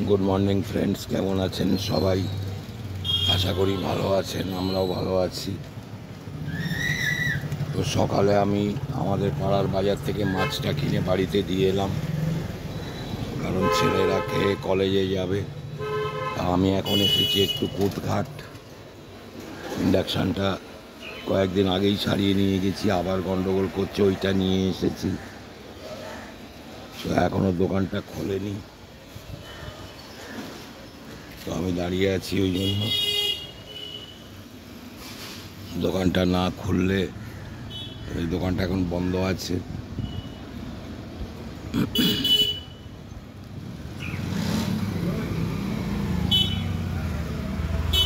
Good morning friends, কেমন আছেন সবাই? আশা করি ভালো আছেন, আমরাও ভালো আছি। তো সকালে আমি আমাদের পাড়ার বাজার থেকে মাছটা কিনে বাড়িতে দিয়ে এলাম, কারণ ছেলেরা খেয়ে কলেজে যাবে। আমি এখন এসেছি একটু কুদঘাট। ইন্ডাকশানটা কয়েকদিন আগেই সারিয়ে নিয়ে গেছি, আবার গন্ডগোল করছে, ওইটা নিয়ে এসেছি। তো এখনও দোকানটা খোলেনি, তো আমি দাঁড়িয়ে আছি। ওই জন্য দোকানটা না খুললে, এই দোকানটা এখন বন্ধ আছে।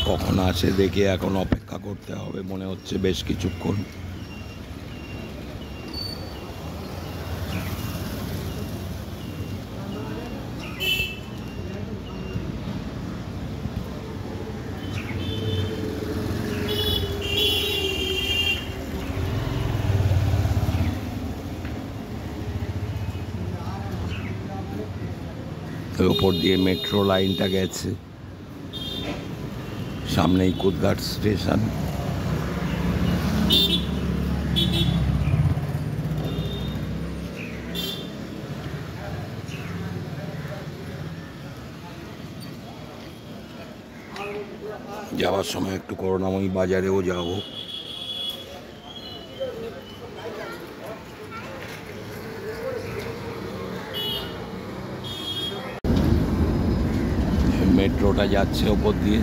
কখন আসে দেখে এখন অপেক্ষা করতে হবে মনে হচ্ছে বেশ কিছুক্ষণ। ওপর দিয়ে মেট্রো লাইনটা গেছে, সামনেই কুদঘাট স্টেশন। যাওয়ার সময় একটু করুণাময়ী বাজারেও যাব। মেট্রোটা যাচ্ছে ওপর দিয়ে।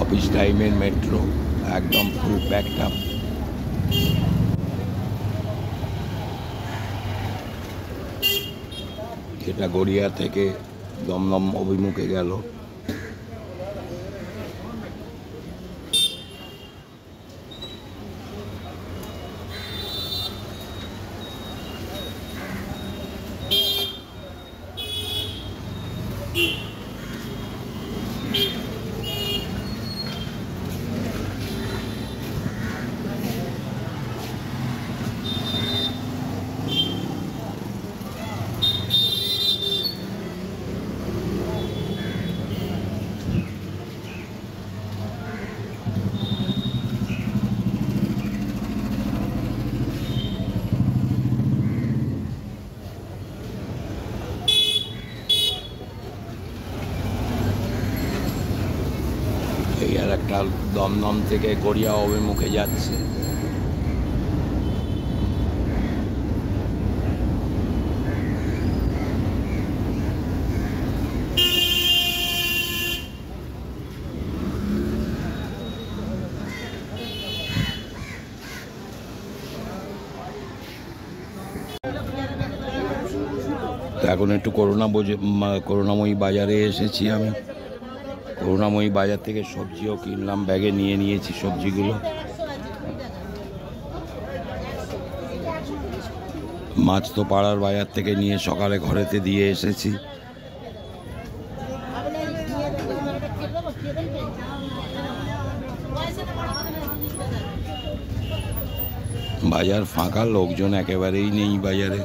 অফিস টাইমের মেট্রো, একদম ফুল প্যাকড আপ। এটা গড়িয়া থেকে দমদম অভিমুখে গেল। এই আর একটা দমদম থেকে গড়িয়া অভিমুখে যাচ্ছে। এখন একটু করুণাময়ী বাজারে এসেছি আমি। করুণাময়ী বাজার থেকে সবজিও কিনলাম, ব্যাগে নিয়ে নিয়েছি সবজিগুলো। মাছ তো পাড়ার বাজার থেকে নিয়ে সকালে ঘরেতে দিয়ে এসেছি। বাজার ফাঁকা, লোকজন একেবারেই নেই বাজারে।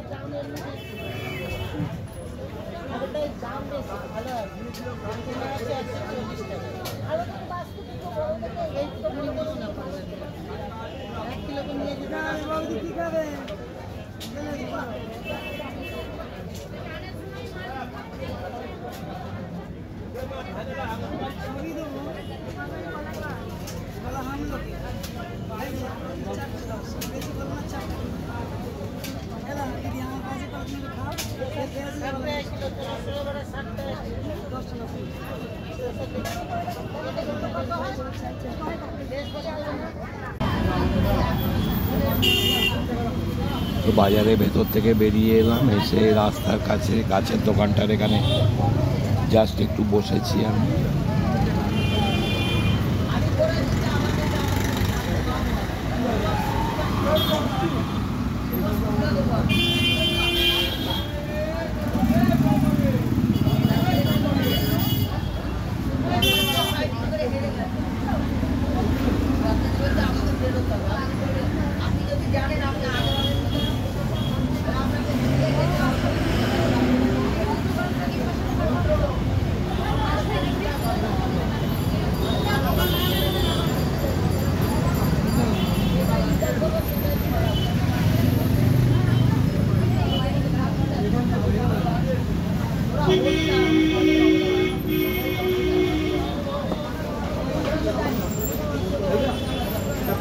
তো বাজারের ভেতর থেকে বেরিয়ে এলাম, এসে রাস্তার কাছে গাছের দোকানটার এখানে জাস্ট একটু বসেছি আমি।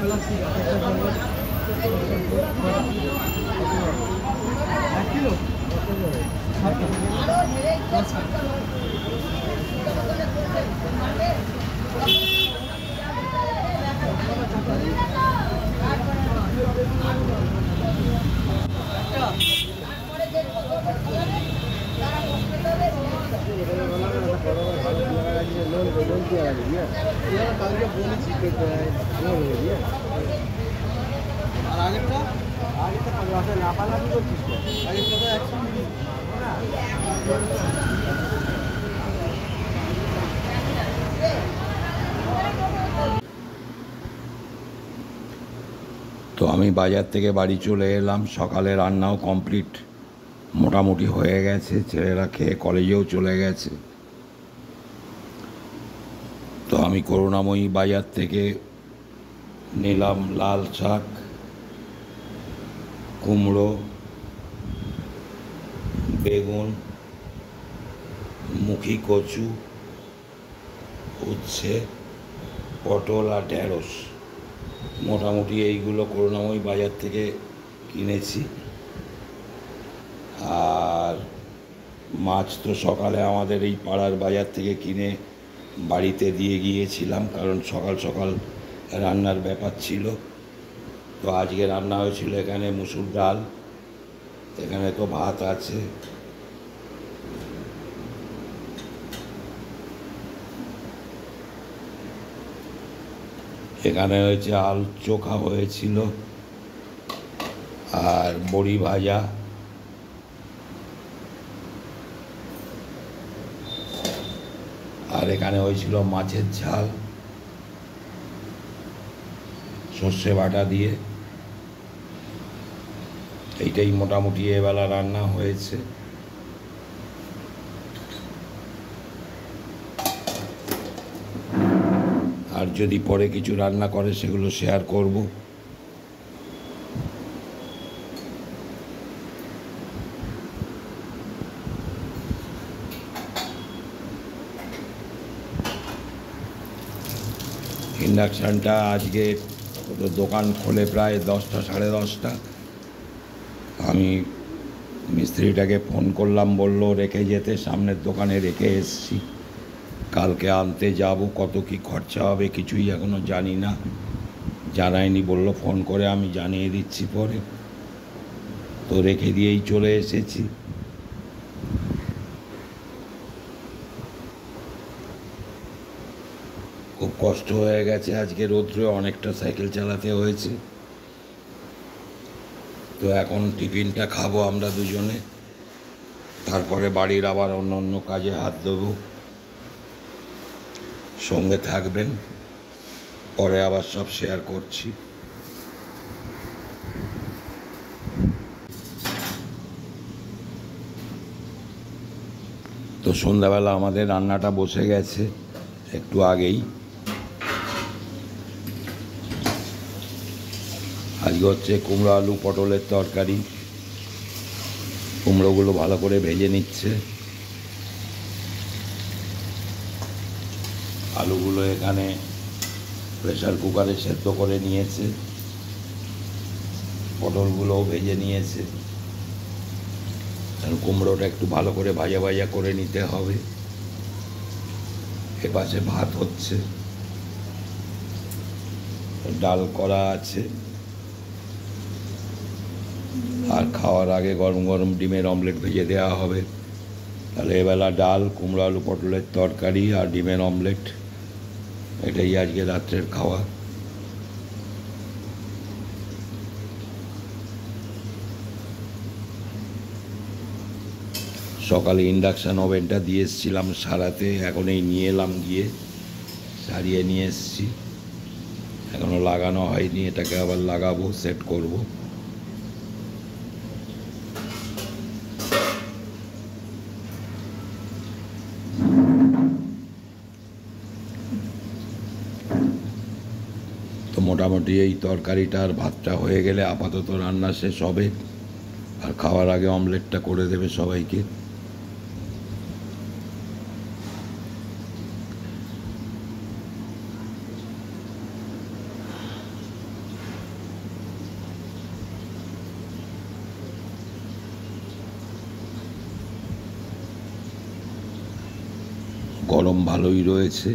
তো আমি বাজার থেকে বাড়ি চলে এলাম। সকালে রান্নাও কমপ্লিট মোটামুটি হয়ে গেছে, ছেলেরা খেয়ে কলেজেও চলে গেছে। তো আমি করুণাময়ী বাজার থেকে নিলাম লাল শাক, কুমড়ো, বেগুন, মুখী কচু, উচ্ছে, পটল আর ঢেঁড়স। মোটামুটি এইগুলো করুণাময়ী বাজার থেকে কিনেছি। আর মাছ তো সকালে আমাদের এই পাড়ার বাজার থেকে কিনে বাড়িতে দিয়ে গিয়েছিলাম, কারণ সকাল সকাল রান্নার ব্যাপার ছিল। তো আজকে রান্না হয়েছিল এখানে মুসুর ডাল, এখানে তো ভাত আছে, এখানে হয়েছে আলু চোখা হয়েছিল আর বড়ি ভাজা, আর এখানে হয়েছিল মাছের ঝাল সর্ষে বাটা দিয়ে। এইটাই মোটামুটি এবেলা রান্না হয়েছে। আর যদি পরে কিছু রান্না করে সেগুলো শেয়ার করব। ইন্ডাকশানটা আজকে তো দোকান খোলে প্রায় 10টা সাড়ে 10টা। আমি মিস্ত্রিটাকে ফোন করলাম, বললো রেখে যেতে, সামনের দোকানে রেখে এসছি। কালকে আনতে যাব, কত কি খরচা হবে কিছুই এখনও জানি না, জানায়নি, বললো ফোন করে আমি জানিয়ে দিচ্ছি পরে। তো রেখে দিয়েই চলে এসেছি। খুব কষ্ট হয়ে গেছে আজকে, রোদ্রে অনেকটা সাইকেল চালাতে হয়েছে। তো এখন টিফিনটা খাবো আমরা দুজনে, তারপরে বাড়ির আবার অন্য অন্য কাজে হাত দেবো। সঙ্গে থাকবেন, পরে আবার সব শেয়ার করছি। তো সন্ধ্যাবেলা আমাদের রান্নাটা বসে গেছে একটু আগেই। আজকে হচ্ছে কুমড়ো আলু পটলের তরকারি। কুমড়োগুলো ভালো করে ভেজে নিচ্ছে, আলুগুলো এখানে প্রেসার কুকারে সেদ্ধ করে নিয়েছে, পটলগুলোও ভেজে নিয়েছে। আর কুমড়োটা একটু ভালো করে ভাজা ভাজা করে নিতে হবে। এপাশে ভাত হচ্ছে, ডাল করা আছে, আর খাওয়ার আগে গরম গরম ডিমের অমলেট ভেজে দেওয়া হবে। তাহলে এবেলা ডাল, কুমড়ো আলু পটলের তরকারি আর ডিমের অমলেট, এটাই আজকে রাত্রের খাওয়া। সকালে ইন্ডাকশান ওভেনটা দিয়ে এসেছিলাম সারাতে, এখন এই নিয়ে এলাম, গিয়ে সারিয়ে নিয়ে এসেছি। এখনও লাগানো হয়নি, এটাকে আবার লাগাবো, সেট করব। তো মোটামুটি এই তরকারিটা আর ভাতটা হয়ে গেলে আপাতত রান্না শেষ হবে। আর খাওয়ার আগে অমলেটটা করে দেবে সবাইকে। গরম ভালোই রয়েছে।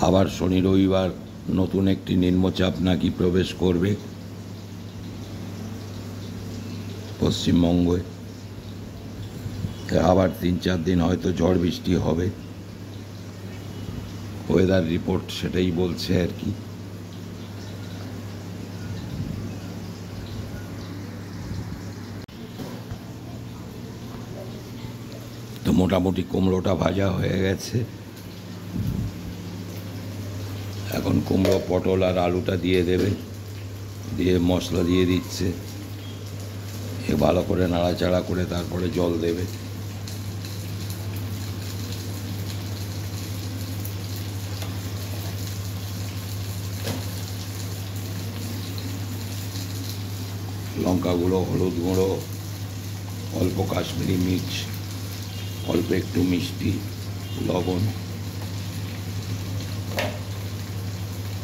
আবার শনি রবিবার নতুন একটি নিম্নচাপ নাকি প্রবেশ করবে পশ্চিমবঙ্গে। আবার 3-4 দিন হয়তো ঝড় বৃষ্টি হবে। ওয়েদার রিপোর্ট সেটাই বলছে আর কি। তো মোটামুটি কুমড়োটা ভাজা হয়ে গেছে। এখন কুমড়ো, পটল আর আলুটা দিয়ে দেবে, দিয়ে মশলা দিয়ে দিচ্ছে, ভালো করে নাড়াচাড়া করে তারপরে জল দেবে। লঙ্কা গুঁড়ো, হলুদ গুঁড়ো, অল্প কাশ্মীরি মির্চ, অল্প একটু মিষ্টি, লবণ,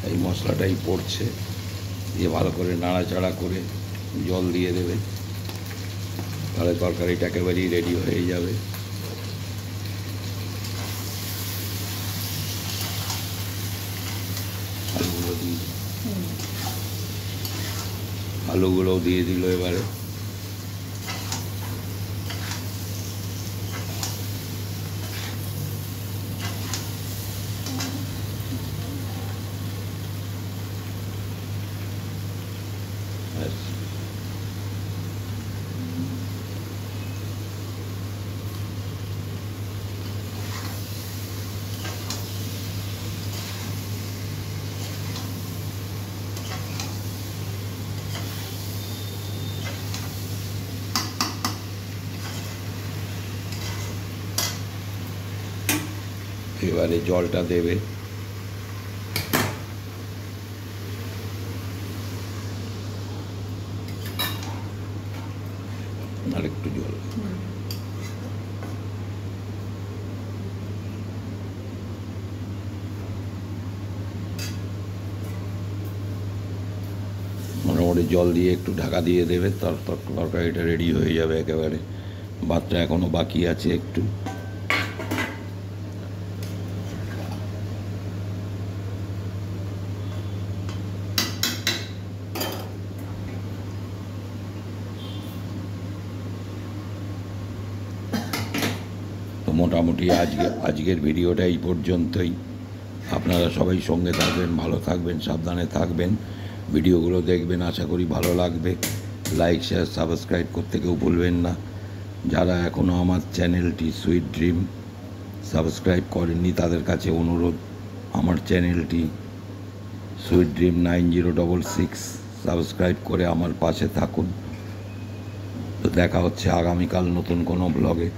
এই মশলাটাই পড়ছে। দিয়ে ভালো করে নাড়াচাড়া করে জল দিয়ে দেবে, তাহলে তরকারিটা একেবারেই রেডি হয়ে যাবে। আলুগুলোও দিয়ে দিল এবারে। এবারে জলটা দেবে। আর একটু জল, মোটামুটি জল দিয়ে একটু ঢাকা দিয়ে দেবে, তরকারিটা রেডি হয়ে যাবে একেবারে। ভাতটা এখনো বাকি আছে একটু। তো মোটামুটি আজকের ভিডিওটা এই পর্যন্তই। আপনারা সবাই সঙ্গে থাকবেন, ভালো থাকবেন, সাবধানে থাকবেন, ভিডিওগুলো দেখবেন, আশা করি ভালো লাগবে। লাইক, শেয়ার, সাবস্ক্রাইব করতে কেউ ভুলবেন না। যারা এখনও আমার চ্যানেলটি সুইট ড্রিম সাবস্ক্রাইব করেননি তাদের কাছে অনুরোধ, আমার চ্যানেলটি সুইট ড্রিম 9066 সাবস্ক্রাইব করে আমার পাশে থাকুন। তো দেখা হচ্ছে আগামীকাল নতুন কোনো ব্লগে।